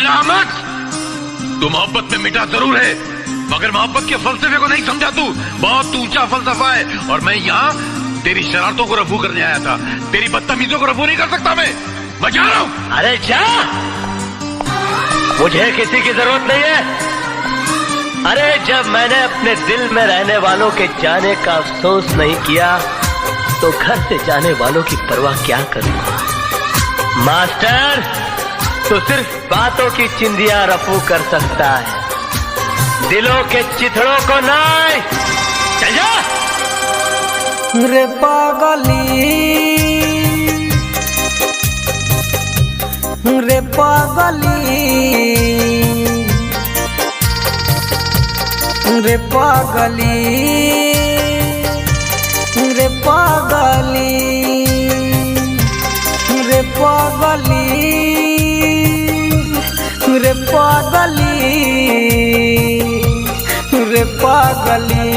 अहमद, तू मोहब्बत में मिटा जरूर है, मगर मोहब्बत के फलसफे को नहीं समझा तू। बहुत ऊंचा फलसफा है, और मैं यहाँ तेरी शरारतों को रफू करने आया था। तेरी बदतमीजों को रफू नहीं कर सकता मैं जा रहा हूँ। अरे जा, मुझे किसी की जरूरत नहीं है। अरे जब मैंने अपने दिल में रहने वालों के जाने का अफसोस नहीं किया, तो घर से जाने वालों की परवाह क्या करूंगा। मास्टर, तो सिर्फ बातों की चिंदियां रफू कर सकता है, दिलों के चिथड़ों को नहीं। चल जा। रे पागली, रे पागली, रे पागली, रे पागली, रे पागली, रे पागली, रे पागली,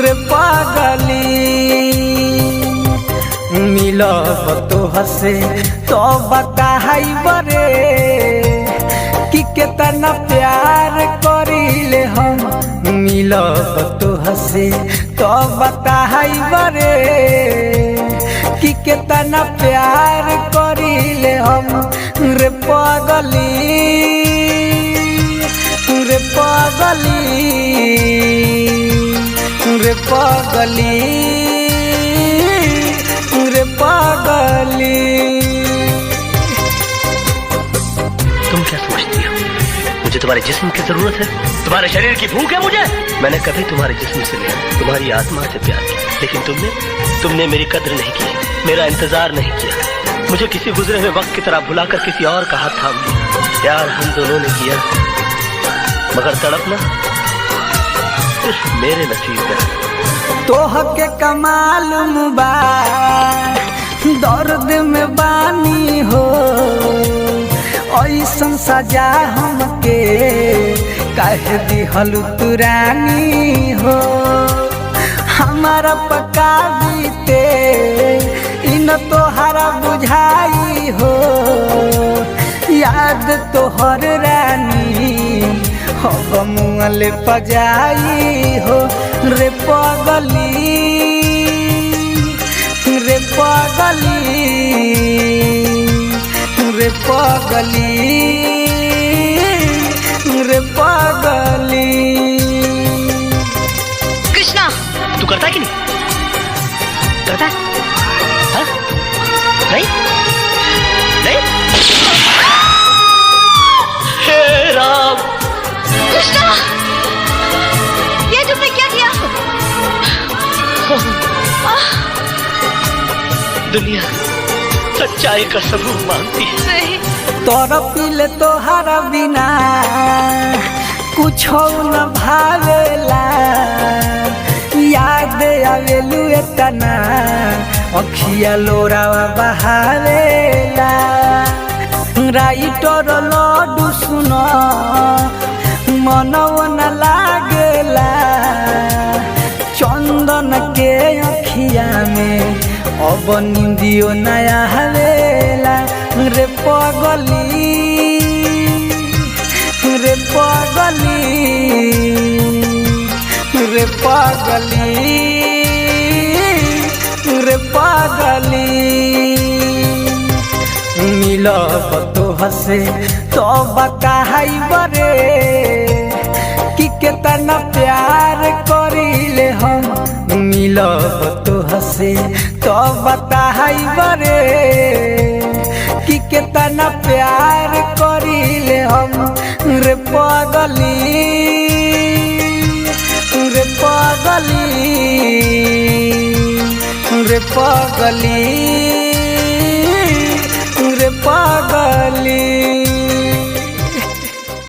रे पागली। मिलब तो हसे तो बताई बरे कि कितना प्यार करीले हम। मिलब तो हसे तो बताई बरे कि कितना प्यार करीले हम। रे पागली, रे पागली, रे पागली, रे पागली। तुम क्या सोचती हो, मुझे तुम्हारे जिस्म की जरूरत है? तुम्हारे शरीर की भूख है मुझे? मैंने कभी तुम्हारे जिस्म से नहीं, तुम्हारी आत्मा से प्यार किया, लेकिन तुमने मेरी कद्र नहीं की, मेरा इंतजार नहीं किया। मुझे किसी गुजरे हुए वक्त की तरह भुलाकर किसी और का हाथ थाम लिया। प्यार हम दोनों ने किया, मगर तड़पना सिर्फ मेरे नसीब में। तोह के कमाल मुबा, दर्द में बानी हो, ऐसन सजा हमके काहे दिहलु तुरानी हो। हमारा पका बीते इन तोहरा बुझाई हो, याद तोहर रानी हो मुँहले पजाई हो। रे पागली, रे पागली, रे पागली, रे पागली। कृष्णा, तू करता कि नहीं? करता है? हाँ? नहीं? नहीं? हे राम! कृष्णा, ये तुमने क्या किया? दुनिया सच्चाई का सबूत मांगती है। नहीं। तोरा पीले तोहरा बिना कुछ न भावेला, याद आवेलू एतना अखिया लोरावा बहावेला। राइटर लड्डू सुन मनवा न लागेला, चंदन के अखिया में अब निंदियो नया हवेला। रे पागली, रे पागली, रे पागली, रे पागली। मिलब तो हसे तो बताई बरे कि कितना प्यार करीले हम। मिलब तो हसे तो बताई बरे कि कितना प्यार करीले हम। रे पागली, रे पागली, रे पागली,